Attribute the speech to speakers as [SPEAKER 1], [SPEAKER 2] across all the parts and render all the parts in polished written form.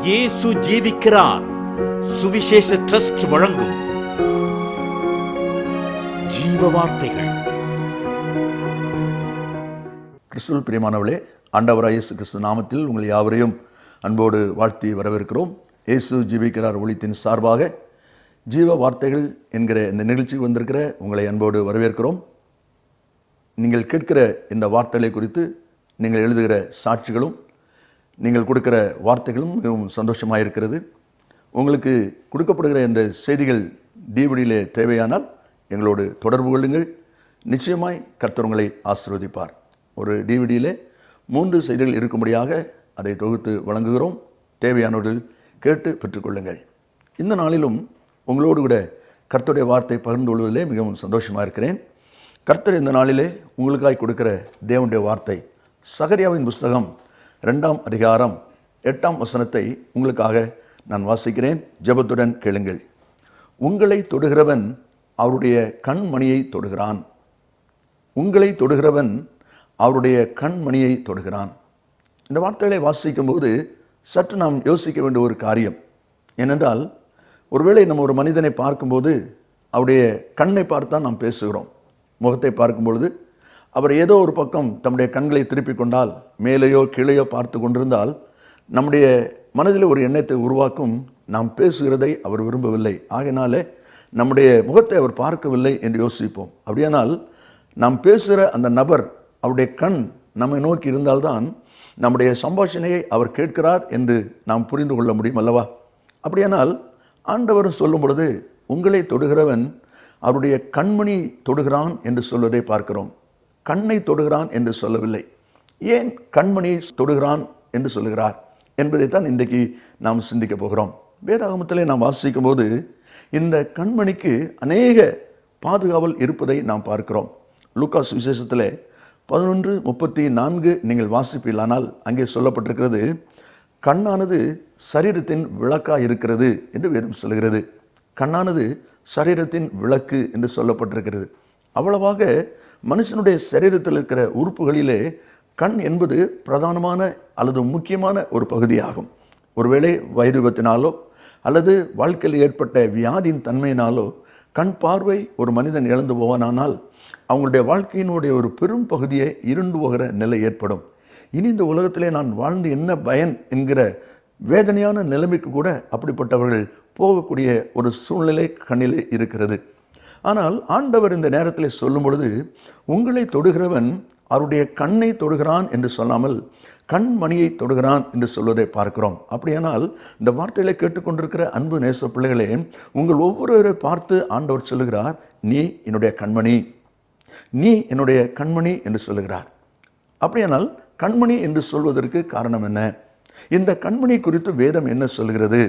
[SPEAKER 1] இயேசு ஜீவிக்கிறார் சுவிசேஷ ட்ரஸ்ட் வழங்கும் ஜீவ வார்த்தைகள்.
[SPEAKER 2] கிறிஸ்துவில் பிரியமானவர்களே, ஆண்டவராகிய இயேசு கிறிஸ்து நாமத்தில் உங்கள் யாவரையும் அன்போடு வாழ்த்தி வரவேற்கிறோம். இயேசு ஜீவிக்கிறார் ஒளித்தின் சார்பாக ஜீவ வார்த்தைகள் என்கிற இந்த நிகழ்ச்சிக்கு வந்திருக்கிற உங்களை அன்போடு வரவேற்கிறோம். நீங்கள் கேட்கிற இந்த வார்த்தைகளை குறித்து நீங்கள் எழுதுகிற சாட்சிகளும் நீங்கள் கொடுக்கிற வார்த்தைகளும் மிகவும் சந்தோஷமாக இருக்கிறது. உங்களுக்கு கொடுக்கப்படுகிற இந்த செய்திகள் டிவிடியிலே தேவையானால் எங்களோடு தொடர்பு கொள்ளுங்கள். நிச்சயமாய் கர்த்தர் உங்களை ஆசீர்வதிப்பார். ஒரு டிவிடியிலே 3 செய்திகள் இருக்கும்படியாக அதை தொகுத்து வழங்குகிறோம். தேவையானவர்கள் கேட்டு பெற்றுக்கொள்ளுங்கள். இந்த நாளிலும் உங்களோடு கூட கர்த்தருடைய வார்த்தை பகிர்ந்து கொள்வதிலே மிகவும் சந்தோஷமாக இருக்கிறேன். கர்த்தர் இந்த நாளிலே உங்களுக்காய் கொடுக்கிற தேவனுடைய வார்த்தை சகரியாவின் புஸ்தகம் 2ஆம் அதிகாரம் 8ஆம் வசனத்தை உங்களுக்காக நான் வாசிக்கிறேன். ஜெபத்துடன் கேளுங்கள். உங்களை தொடுகிறவன் அவருடைய கண்மணியை தொடுகிறான். உங்களை தொடுகிறவன் அவருடைய கண்மணியை தொடுகிறான். இந்த வார்த்தைகளை வாசிக்கும் போது சற்று நாம் யோசிக்க வேண்டிய ஒரு காரியம். ஏனென்றால் ஒருவேளை நம்ம ஒரு மனிதனை பார்க்கும்போது அவருடைய கண்ணை பார்த்தா நாம் பேசுகிறோம். முகத்தை பார்க்கும் பொழுது அவர் ஏதோ ஒரு பக்கம் தம்முடைய கண்களை திருப்பிக் கொண்டால், மேலேயோ கீழேயோ பார்த்து கொண்டிருந்தால் நம்முடைய மனதில் ஒரு எண்ணத்தை உருவாக்கும். நாம் பேசுகிறதை அவர் விரும்பவில்லை, ஆகையினாலே நம்முடைய முகத்தை அவர் பார்க்கவில்லை என்று யோசிப்போம். அப்படியானால் நாம் பேசுகிற அந்த நபர் அவருடைய கண் நம்மை நோக்கி இருந்தால்தான் நம்முடைய சம்பாஷணையை அவர் கேட்கிறார் என்று நாம் புரிந்து கொள்ள முடியும் அல்லவா? அப்படியானால் ஆண்டவர் சொல்லும் பொழுது உங்களை தொடுகிறவன் அவருடைய கண்மணி தொடுகிறான் என்று சொல்வதை பார்க்கிறோம். கண்ணை தொடுகிறான் என்று சொல்லவில்லை. ஏன் கண்மணியை தொடுகிறான் என்று சொல்லுகிறார் என்பதைத்தான் இன்றைக்கு நாம் சிந்திக்க போகிறோம். வேதாகமத்திலே நாம் வாசிக்கும் போது இந்த கண்மணிக்கு அநேக பாதுகாவல் இருப்பதை நாம் பார்க்கிறோம். லூக்கா சுவிசேஷத்திலே 11:34 நீங்கள் வாசிப்பீர்களானால் அங்கே சொல்லப்பட்டிருக்கிறது, கண்ணானது சரீரத்தின் விளக்காக இருக்கிறது என்று வேதம் சொல்கிறது. கண்ணானது சரீரத்தின் விளக்கு என்று சொல்லப்பட்டிருக்கிறது. அவ்வளவாக மனுஷனுடைய சரீரத்தில் இருக்கிற உறுப்புகளிலே கண் என்பது பிரதானமான அல்லது முக்கியமான ஒரு பகுதியாகும். ஒருவேளை வயது விபத்தினாலோ அல்லது வாழ்க்கையில் ஏற்பட்ட வியாதியின் தன்மையினாலோ கண் பார்வை ஒரு மனிதன் இழந்து போவானால் அவங்களுடைய வாழ்க்கையினுடைய ஒரு பெரும் பகுதியை இருண்டு போகிற நிலை ஏற்படும். இனி இந்த உலகத்திலே நான் வாழ்ந்து என்ன பயன் என்கிற வேதனையான நிலைமைக்கு கூட அப்படிப்பட்டவர்கள் போகக்கூடிய ஒரு சூழ்நிலை கண்ணிலே இருக்கிறது. ஆனால் ஆண்டவர் இந்த நேரத்தில் சொல்லும் பொழுது உங்களை தொடுகிறவன் அவருடைய கண்ணை தொடுகிறான் என்று சொல்லாமல் கண்மணியை தொடுகிறான் என்று சொல்வதை பார்க்கிறோம். அப்படியானால் இந்த வார்த்தைகளை கேட்டுக்கொண்டிருக்கிற அன்பு நேச பிள்ளைகளே, உங்கள் ஒவ்வொருவரை பார்த்து ஆண்டவர் சொல்லுகிறார், நீ என்னுடைய கண்மணி, நீ என்னுடைய கண்மணி என்று சொல்லுகிறார். அப்படியானால் கண்மணி என்று சொல்வதற்கு காரணம் என்ன? இந்த கண்மணி குறித்து வேதம் என்ன சொல்கிறது?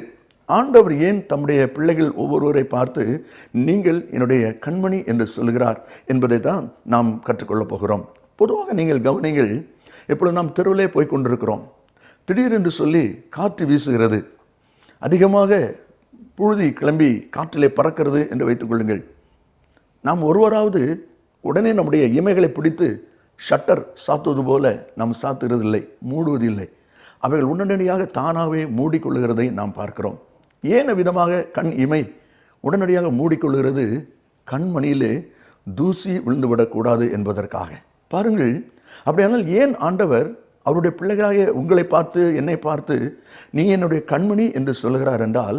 [SPEAKER 2] ஆண்டவர் ஏன் தம்முடைய பிள்ளைகள் ஒவ்வொருவரை பார்த்து நீங்கள் என்னுடைய கண்மணி என்று சொல்கிறார் என்பதை தான் நாம் கற்றுக்கொள்ளப் போகிறோம். பொதுவாக நீங்கள் கவனிங்கள், இப்பொழுது நாம் தெருவிலே போய் கொண்டிருக்கிறோம். திடீரென்று சொல்லி காற்று வீசுகிறது, அதிகமாக புழுதி கிளம்பி காற்றிலே பறக்கிறது என்று வைத்துக் கொள்ளுங்கள். நாம் ஒருவராவது உடனே நம்முடைய இமைகளை பிடித்து ஷட்டர் சாத்துவது போல நாம் சாத்துகிறதில்லை, மூடுவதில்லை. அவைகள் உடனடியாக தானாகவே மூடிக்கொள்ளுகிறதை நாம் பார்க்கிறோம். ஏன் விதமாக கண் இமை உடனடியாக மூடிக்கொள்கிறது? கண்மணியிலே தூசி விழுந்துவிடக்கூடாது என்பதற்காக. பாருங்கள், அப்படியானால் ஏன் ஆண்டவர் அவருடைய பிள்ளைகளாக உங்களை பார்த்து என்னை பார்த்து நீ என்னுடைய கண்மணி என்று சொல்கிறார் என்றால்,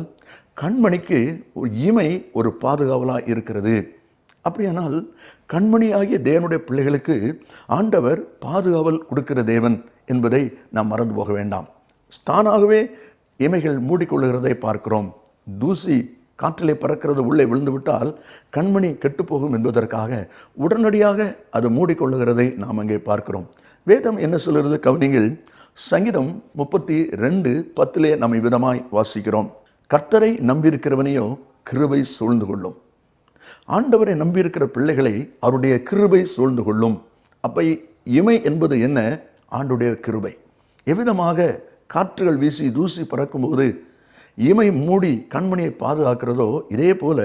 [SPEAKER 2] கண்மணிக்கு ஒரு இமை ஒரு பாதுகாவலாக இருக்கிறது. அப்படியானால் கண்மணி ஆகிய தேவனுடைய பிள்ளைகளுக்கு ஆண்டவர் பாதுகாவல் கொடுக்கிற தேவன் என்பதை நாம் மறந்து போக வேண்டாம். தானாகவே இமைகள் மூடிக்கொள்ளுகிறதை பார்க்கிறோம். தூசி காற்றிலே பறக்கிறது உள்ளே விழுந்துவிட்டால் கண்மணி கெட்டுப்போகும் என்பதற்காக உடனடியாக அது மூடிக்கொள்ளுகிறதை நாம் அங்கே பார்க்கிறோம். வேதம் என்ன சொல்கிறது கவனிங்கள். சங்கீதம் 32:10 நாம் இவ்விதமாய் வாசிக்கிறோம், கர்த்தரை நம்பியிருக்கிறவனையோ கிருபை சூழ்ந்து கொள்ளும். ஆண்டவரை நம்பியிருக்கிற பிள்ளைகளை அவருடைய கிருபை சூழ்ந்து கொள்ளும். அப்போ இமை என்பது என்ன? ஆண்டுடைய கிருபை. எவ்விதமாக காற்றுகள் வீசி தூசி பறக்கும்போது இமை மூடி கண்மணியை பாதுகாக்கிறதோ, இதே போல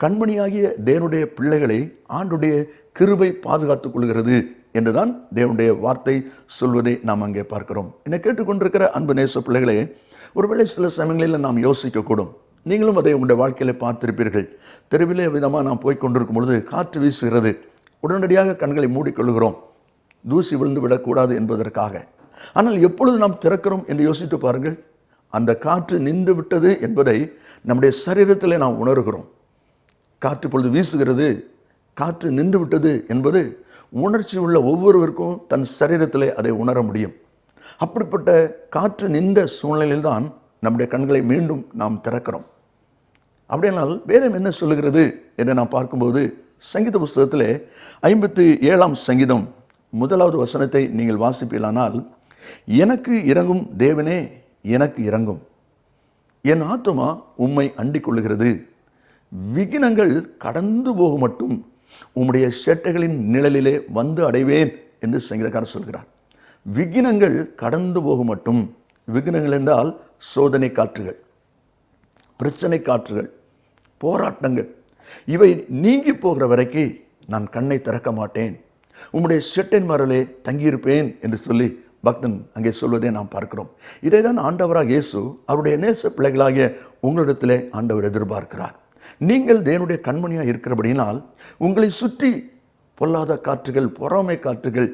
[SPEAKER 2] கண்மணியாகிய தேவனுடைய பிள்ளைகளை ஆண்டுடைய கிருபை பாதுகாத்துக் கொள்கிறது என்றுதான் தேவனுடைய வார்த்தை சொல்வதை நாம் அங்கே பார்க்கிறோம். என்னை கேட்டுக்கொண்டிருக்கிற அன்பு நேச பிள்ளைகளே, ஒருவேளை சில சமயங்களில் நாம் யோசிக்கக்கூடும். நீங்களும் அதை உங்களுடைய வாழ்க்கையில் பார்த்திருப்பீர்கள். தெருவிலே விதமாக நாம் போய் கொண்டிருக்கும் பொழுது காற்று வீசுகிறது. உடனடியாக கண்களை மூடிக்கொள்கிறோம், தூசி விழுந்து விடக்கூடாது என்பதற்காக. ஆனால் எப்பொழுது நாம் திறக்கிறோம் என்று யோசித்து பாருங்கள். அந்த காற்று நின்று விட்டது என்பதை நம்முடைய சரீரத்தில் நாம் உணர்கிறோம். காற்று பொழுது வீசுகிறது, காற்று நின்று விட்டது என்பது உணர்ச்சி உள்ள ஒவ்வொருவருக்கும் தன் சரீரத்திலே அதை உணர முடியும். அப்படிப்பட்ட காற்று நின்ற சூழ்நிலையில் தான் நம்முடைய கண்களை மீண்டும் நாம் திறக்கிறோம். அப்படியானால் வேதம் என்ன சொல்லுகிறது என்று நாம் பார்க்கும்போது, சங்கீத புஸ்தகத்திலே 57ஆம் சங்கீதம் 1வது வசனத்தை நீங்கள் வாசிப்பீர்களானால், எனக்கு இறங்கும் தேவனே, எனக்கு இறங்கும், என் ஆத்துமா உம்மை அண்டிக் கொள்ளுகிறது, விகினங்கள் கடந்து போக மட்டும் உம்முடைய சேட்டைகளின் நிழலிலே வந்து அடைவேன் என்று சங்கீதக்காரர் சொல்கிறார். விகினங்கள் கடந்து போக மட்டும். விகினங்கள் என்றால் சோதனை காற்றுகள், பிரச்சனை காற்றுகள், போராட்டங்கள், இவை நீங்கி போகிற வரைக்கும் நான் கண்ணை திறக்க மாட்டேன், உம்முடைய சேட்டையின் மரலே தங்கியிருப்பேன் என்று சொல்லி பக்தன் அங்கே சொல்வதை நாம் பார்க்கிறோம். இதை தான் ஆண்டவராக இயேசு அவருடைய நேச பிள்ளைகளாகிய உங்களிடத்திலே ஆண்டவர் எதிர்பார்க்கிறார். நீங்கள் தேவனுடைய கண்மணியாக இருக்கிறபடியினால் உங்களை சுற்றி பொல்லாத காற்றுகள், பொறாமை காற்றுகள்,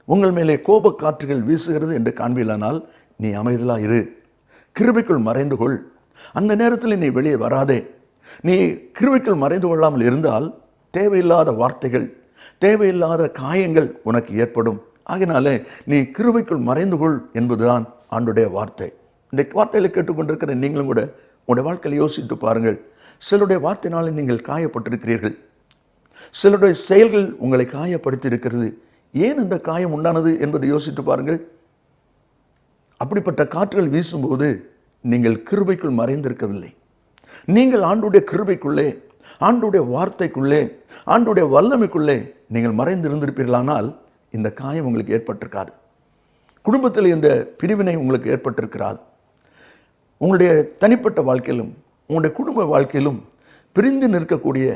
[SPEAKER 2] உங்கள் மேலே கோப காற்றுகள் வீசுகிறது என்று காண்பீர்களானால் நீ அமைதலாக இரு, கிருபைக்குள் மறைந்து கொள். அந்த நேரத்தில் நீ வெளியே வராதே. நீ கிருபைக்குள் மறைந்து கொள்ளாமல் இருந்தால் தேவையில்லாத வார்த்தைகள், தேவையில்லாத காயங்கள் உனக்கு ஏற்படும். ஆகினாலே நீ கிருபைக்குள் மறைந்து கொள் என்பதுதான் ஆண்டுடைய வார்த்தை. இந்த வார்த்தைகளை கேட்டுக்கொண்டிருக்கிற நீங்களும் கூட உங்களுடைய வாழ்க்கையில் யோசித்து பாருங்கள். சிலருடைய வார்த்தையினாலே நீங்கள் காயப்பட்டிருக்கிறீர்கள். சிலருடைய செயல்கள் உங்களை காயப்படுத்தி இருக்கிறது. ஏன் இந்த காயம் உண்டானது என்பதை யோசித்து பாருங்கள். அப்படிப்பட்ட காற்றுகள் வீசும்போது நீங்கள் கிருபைக்குள் மறைந்திருக்கவில்லை. நீங்கள் ஆண்டுடைய கிருபைக்குள்ளே, ஆண்டுடைய வார்த்தைக்குள்ளே, ஆண்டுடைய வல்லமைக்குள்ளே நீங்கள் மறைந்திருந்திருப்பீர்களானால் இந்த காயம் உங்களுக்கு ஏற்பட்டிருக்காது. குடும்பத்தில் இந்த பிரிவினை உங்களுக்கு ஏற்பட்டிருக்கிறாது. உங்களுடைய தனிப்பட்ட வாழ்க்கையிலும் உங்களுடைய குடும்ப வாழ்க்கையிலும் பிரிந்து நிற்கக்கூடிய,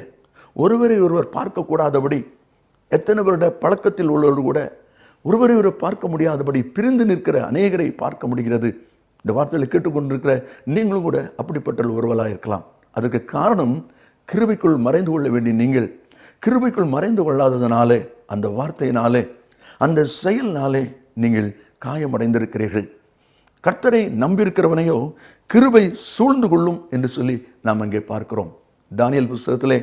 [SPEAKER 2] ஒருவரை ஒருவர் பார்க்கக்கூடாதபடி, எத்தனை வருட பழக்கத்தில் உள்ளவர்கள் கூட ஒருவரை ஒருவர் பார்க்க முடியாதபடி பிரிந்து நிற்கிற அநேகரை பார்க்க முடிகிறது. இந்த வார்த்தைகளை கேட்டுக்கொண்டிருக்கிற நீங்களும் கூட அப்படிப்பட்ட ஒருவராக இருக்கலாம். அதுக்கு காரணம் கிருபைக்குள் மறைந்து கொள்ள வேண்டிய நீங்கள் கிருபைக்குள் மறைந்து கொள்ளாததனாலே, அந்த வார்த்தையினாலே, அந்த செயல்னாலே நீங்கள் காயமடைந்திருக்கிறீர்கள். கர்த்தரை நம்பியிருக்கிறவனையோ கிருபை சூழ்ந்து கொள்ளும் என்று சொல்லி நாம் அங்கே பார்க்கிறோம். தானியேல் புஸ்தகத்திலே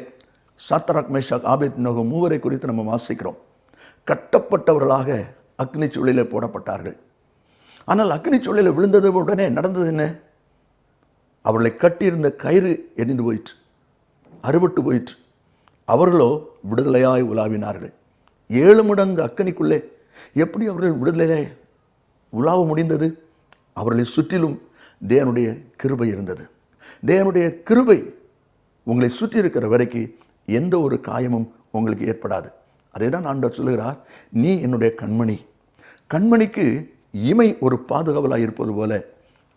[SPEAKER 2] சாத்ராக், மேஷாக், ஆபேத்நேகோ மூவரை குறித்து நம்ம வாசிக்கிறோம். கட்டப்பட்டவர்களாக அக்னி சூளையிலே போடப்பட்டார்கள். ஆனால் அக்னி சூளையில விழுந்தது உடனே நடந்தது என்ன? அவர்களை கட்டியிருந்த கயிறு எரிந்து போயிற்று, அறுபட்டு போயிற்று. அவர்களோ விடுதலையாய் உலாவினார்கள். 7 மடங்கு அக்கனிக்குள்ளே எப்படி அவர்கள் விடுதலையாய் உலாவ முடிந்தது? அவர்களை சுற்றிலும் தேவனுடைய கிருபை இருந்தது. தேவனுடைய கிருபை உங்களை சுற்றி இருக்கிற வரைக்கும் எந்த ஒரு காயமும் உங்களுக்கு ஏற்படாது. அதை தான் ஆண்டவர் சொல்லுகிறார், நீ என்னுடைய கண்மணி. கண்மணிக்கு இமை ஒரு பாதுகாவலாக இருப்பது போல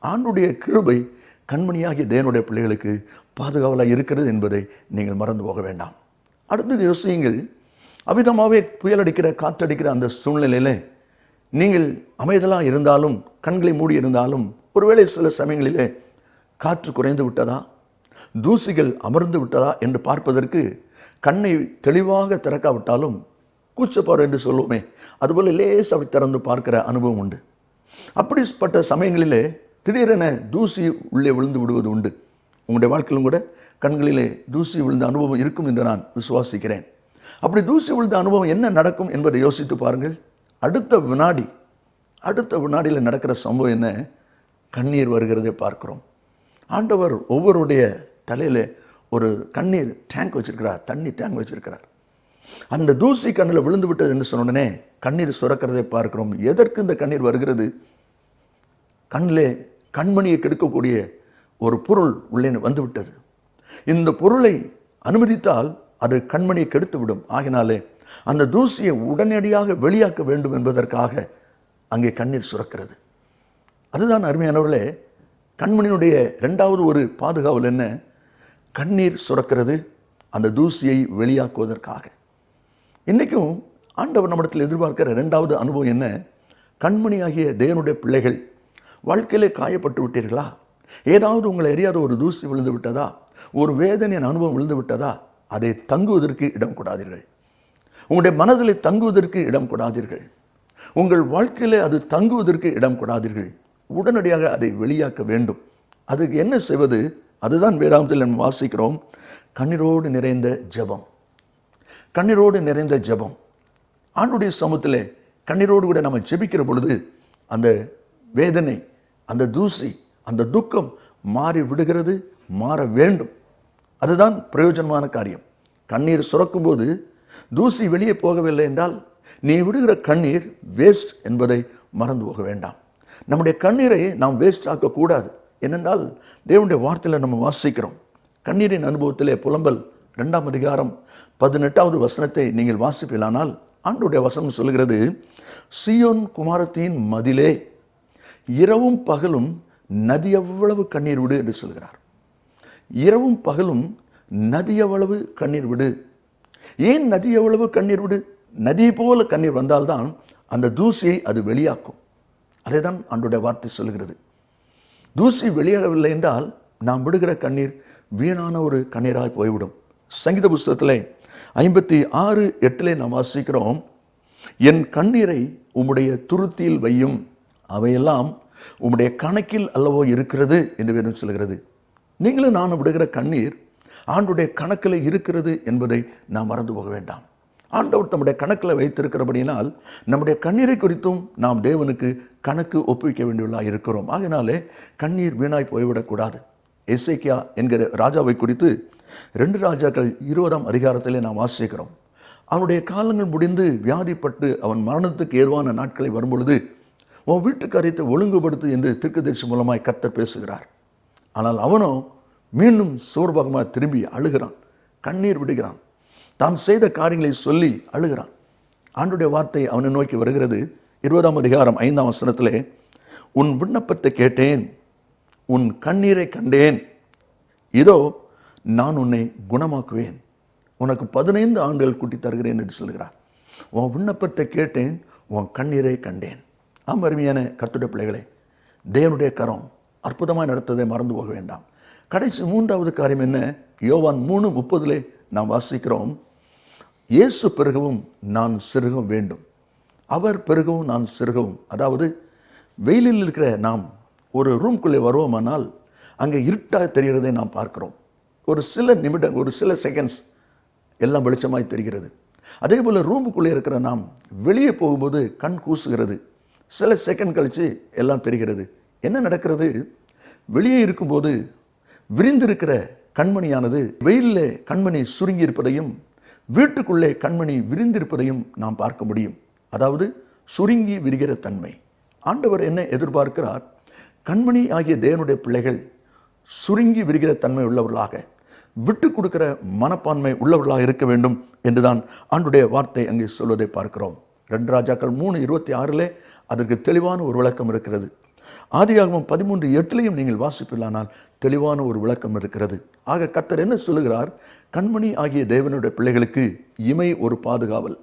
[SPEAKER 2] ஆண்டுடைய கிருபை கண்மணியாகிய தேவனுடைய பிள்ளைகளுக்கு பாதுகாவலாக இருக்கிறது என்பதை நீங்கள் மறந்து போக வேண்டாம். அடுத்தது யோசியுங்கள். அவ்விதமாகவே புயல் அடிக்கிற, காற்றடிக்கிற அந்த சூழ்நிலையில் நீங்கள் அமைதலாக இருந்தாலும், கண்களை மூடி இருந்தாலும், ஒருவேளை சில சமயங்களிலே காற்று குறைந்து விட்டதா, தூசிகள் அமர்ந்து விட்டதா என்று பார்ப்பதற்கு கண்ணை தெளிவாக திறக்காவிட்டாலும் கூச்சப்பார் என்று சொல்லுவோமே, அதுபோல் லேஸ் அப்படி திறந்து பார்க்கிற அனுபவம் உண்டு. அப்படிப்பட்ட சமயங்களிலே திடீரென தூசி உள்ளே விழுந்து விடுவது உண்டு. உங்களுடைய வாழ்க்கையிலும் கூட கண்களிலே தூசி விழுந்த அனுபவம் இருக்கும் என்று நான் விசுவாசிக்கிறேன். அப்படி தூசி விழுந்த அனுபவம் என்ன நடக்கும் என்பதை யோசித்து பாருங்கள். அடுத்த வினாடியில் நடக்கிற சம்பவம் என்ன? கண்ணீர் வருகிறதை பார்க்கிறோம். ஆண்டவர் ஒவ்வொருடைய தலையில் ஒரு கண்ணீர் டேங்க் வச்சிருக்கிறார், தண்ணி டேங்க் வச்சிருக்கிறார். அந்த தூசி கண்ணில் விழுந்து விட்டது என்று சொன்ன உடனே கண்ணீர் சுரக்கிறதை பார்க்கிறோம். எதற்கு இந்த கண்ணீர் வருகிறது? கண்ணிலே கண்மணியை கெடுக்கக்கூடிய ஒரு பொருள் உள்ளே வந்து விட்டது. இந்த பொருளை அனுமதித்தால் அது கண்மணியை கெடுத்து விடும். ஆகினாலே அந்த தூசியை உடனடியாக வெளியாக்க வேண்டும் என்பதற்காக அங்கே கண்ணீர் சுரக்கிறது. அதுதான் அருமையானவர்களே, கண்மணியினுடைய 2வது ஒரு பாதுகாவல் என்ன? கண்ணீர் சுரக்கிறது, அந்த தூசியை வெளியாக்குவதற்காக. இன்றைக்கும் ஆண்டவர் நம்மிடத்தில் எதிர்பார்க்கிற இரண்டாவது அனுபவம் என்ன? கண்மணி ஆகிய தேவனுடைய பிள்ளைகள், வாழ்க்கையிலே காயப்பட்டு விட்டீர்களா? ஏதாவது உங்களை அறியாத ஒரு தூசி விழுந்து விட்டதா? ஒரு வேதனையின் அனுபவம் விழுந்து விட்டதா? அதை தங்குவதற்கு இடம் கொடாதீர்கள். உங்களுடைய மனதில் தங்குவதற்கு இடம் கொடாதீர்கள். உங்கள் வாழ்க்கையிலே அது தங்குவதற்கு இடம் கொடாதீர்கள். உடனடியாக அதை வெளியாக்க வேண்டும். அதுக்கு என்ன செய்வது? அதுதான் வேதாகமத்தில் நம்ம வாசிக்கிறோம். கண்ணீரோடு நிறைந்த ஜெபம். கண்ணீரோடு நிறைந்த ஜெபம். ஆண்டுடைய சமூகத்திலே கண்ணீரோடு கூட நம்ம ஜெபிக்கிற பொழுது அந்த வேதனை, அந்த தூசி, அந்த துக்கம் மாறி விடுகிறது, மாற வேண்டும். அதுதான் பிரயோஜனமான காரியம். கண்ணீர் சுரக்கும் போது தூசி வெளியே போகவில்லை என்றால் நீ விடுகிற கண்ணீர் வேஸ்ட் என்பதை மறந்து போக வேண்டாம். நம்முடைய கண்ணீரை நாம் வேஸ்ட் ஆக்கக்கூடாது. ஏனென்றால் தேவனுடைய வார்த்தையில் நம்ம வாசிக்கிறோம். கண்ணீரின் அனுபவத்திலே புலம்பல் 2ஆம் அதிகாரம் 18வது வசனத்தை நீங்கள் வாசிப்பீர்களானால் ஆண்டவருடைய வசனம் சொல்கிறது, சீயோன் குமாரத்தின் மதிலே இரவும் பகலும் நதி எவ்வளவு கண்ணீர் விடு என்று சொல்கிறார். இரவும் பகலும் நதி எவ்வளவு கண்ணீர் விடு. ஏன் நதி எவ்வளவு கண்ணீர் விடு? நதி போல கண்ணீர் வந்தால்தான் அந்த தூசியை அது வெளியாக்கும். அதை தான் ஆண்டவருடைய வார்த்தை சொல்கிறது. தூசி வெளியாகவில்லை என்றால் நாம் விடுகிற கண்ணீர் வீணான ஒரு கண்ணீராய் போய்விடும். சங்கீத புஸ்தகத்திலே 56:8 நாம் வாசிக்கிறோம், என் கண்ணீரை உம்முடைய துருத்தியில் வையும், அவையெல்லாம் உம்முடைய கணக்கில் அல்லவோ இருக்கிறது என்று வேதம் சொல்கிறது. நீங்களும் நானும் விடுகிற கண்ணீர் ஆண்டவருடைய கணக்கில் இருக்கிறது என்பதை நாம் மறந்து போக வேண்டாம். ஆண்டவர் நம்முடைய கணக்கில் வைத்திருக்கிறபடியினால் நம்முடைய கண்ணீரை குறித்தும் நாம் தேவனுக்கு கணக்கு ஒப்புவிக்க வேண்டியவர்களாக இருக்கிறோம். ஆகினாலே கண்ணீர் வீணாய் போய்விடக்கூடாது. எசேக்கியா என்கிற ராஜாவை குறித்து 2 ராஜாக்கள் 20ஆம் அதிகாரத்திலே நாம் வாசிக்கிறோம். அவனுடைய காலங்கள் முடிந்து வியாதிப்பட்டு அவன் மரணத்துக்கு ஏதுவான நாட்களை வரும்பொழுது உன் வீட்டு காரியத்தை ஒழுங்குபடுத்து என்று தீர்க்கதரிசி மூலமாய் கர்த்தர் பேசுகிறார். ஆனால் அவனோ மீண்டும் சோர்வாகமாக திரும்பி அழுகிறான், கண்ணீர் விடுகிறான், தான் செய்த காரியங்களை சொல்லி அழுகிறான். ஆண்டவருடைய வார்த்தை அவனை நோக்கி வருகிறது. 20ஆம் அதிகாரம் 5ஆம் வசனத்திலே, உன் விண்ணப்பத்தை கேட்டேன், உன் கண்ணீரை கண்டேன், இதோ நான் உன்னை குணமாக்குவேன், உனக்கு 15 ஆண்டுகள் கூட்டி தருகிறேன் என்று சொல்கிறார். உன் விண்ணப்பத்தை கேட்டேன், உன் கண்ணீரை கண்டேன். ஆம், அருமையான கர்த்தருடைய பிள்ளைகளே, தேவனுடைய கரம் அற்புதமாக நடத்ததை மறந்து போக வேண்டாம். கடைசி 3வது காரியம் என்ன? யோவான் 3:30 நாம் வாசிக்கிறோம், இயேசு பெருகவும் நான் சிறுகவும் வேண்டும், அவர் பெருகவும் நான் சிறுகவும். அதாவது வெயிலில் இருக்கிற நாம் ஒரு ரூம்குள்ளே வருவோமானால் அங்கே இருட்டாக தெரிகிறதை நாம் பார்க்கிறோம். ஒரு சில நிமிடம், ஒரு சில செகண்ட்ஸ் எல்லாம் வெளிச்சமாய் தெரிகிறது. அதே போல் ரூமுக்குள்ளே இருக்கிற நாம் வெளியே போகும்போது கண் கூசுகிறது, சில செகண்ட் கழித்து எல்லாம் தெரிகிறது. என்ன நடக்கிறது? வெளியே இருக்கும்போது விரிந்திருக்கிற கண்மணியானது வெயிலில் கண்மணி சுருங்கி இருப்பதையும் வீட்டுக்குள்ளே கண்மணி விரிந்திருப்பதையும் நாம் பார்க்க முடியும். அதாவது சுருங்கி விரிகிற தன்மை. ஆண்டவர் என்ன எதிர்பார்க்கிறார்? கண்மணி ஆகிய தேவனுடைய பிள்ளைகள் சுருங்கி விரிகிற தன்மை உள்ளவர்களாக, விட்டு கொடுக்கிற மனப்பான்மை உள்ளவர்களாக இருக்க வேண்டும் என்றுதான் ஆண்டுடைய வார்த்தை அங்கே சொல்வதை பார்க்கிறோம். 2 ராஜாக்கள் 3:26 அதற்கு தெளிவான ஒரு விளக்கம் இருக்கிறது. ஆதியாகமம் 13:8 நீங்கள் வாசிப்பில்லானால் தெளிவான ஒரு விளக்கம் இருக்கிறது. ஆக கர்த்தர் என்ன சொல்லுகிறார்? கண்மணி ஆகிய தேவனுடைய பிள்ளைகளுக்கு இமை ஒரு பாதுகாவல்,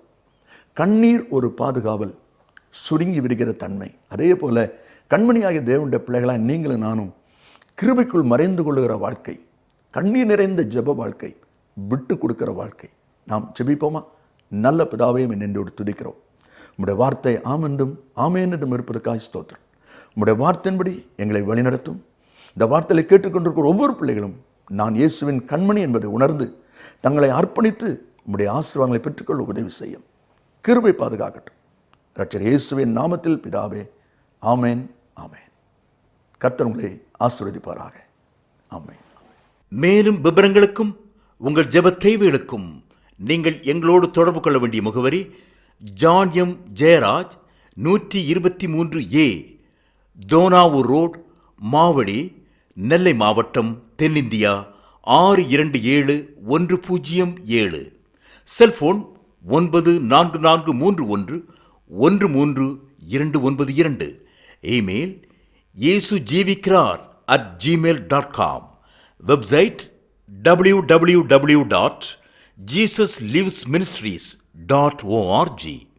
[SPEAKER 2] கண்ணீர் ஒரு பாதுகாவல், சுருங்கி விடுகிற தன்மை. அதே போல கண்மணி ஆகிய தேவனுடைய பிள்ளைகளாய் நீங்களும் நானும் கிருபைக்குள் மறைந்து கொள்ளுகிற வாழ்க்கை, கண்ணீர் நிறைந்த ஜெப வாழ்க்கை, விட்டு கொடுக்கிற வாழ்க்கை. நாம் ஜெபிப்போமா? நல்ல பிதாவையும் என்னோடு துதிக்கிறோம். உம்முடைய வார்த்தை ஆமென்றும் ஆமென் என்றும் இருப்பதற்காக ஸ்தோத்திரம். உம்முடைய வார்த்தையின்படி எங்களை வழிநடத்தும். இந்த வார்த்தையை கேட்டுக்கொண்டிருக்கிற ஒவ்வொரு பிள்ளைகளும் நான் இயேசுவின் கண்மணி என்பதை உணர்ந்து தங்களை அர்ப்பணித்து உம்முடைய ஆசீர்வாதங்களை பெற்றுக்கொள்ள உதவி செய்யும். கிருபை பாதுகாக்கட்டும். இரட்சகர் இயேசுவின் நாமத்தில் பிதாவே, ஆமென் ஆமென். கர்த்தர் உங்களை ஆசீர்வதிப்பாராக. ஆமென்.
[SPEAKER 1] மேலும் விவரங்களுக்கும் உங்கள் ஜெப தேவைகளுக்கும் நீங்கள் எங்களோடு தொடர்பு கொள்ள வேண்டிய முகவரி, John M Jeyaraj, 123A Dohnavur road, Mavadi, Nellai மாவட்டம், தென்னிந்தியா 627107. Cellphone 9443113292. Email yesujeevikirar@gmail.com. Website www.jesuslivesministries.com. www.dharmaseed.org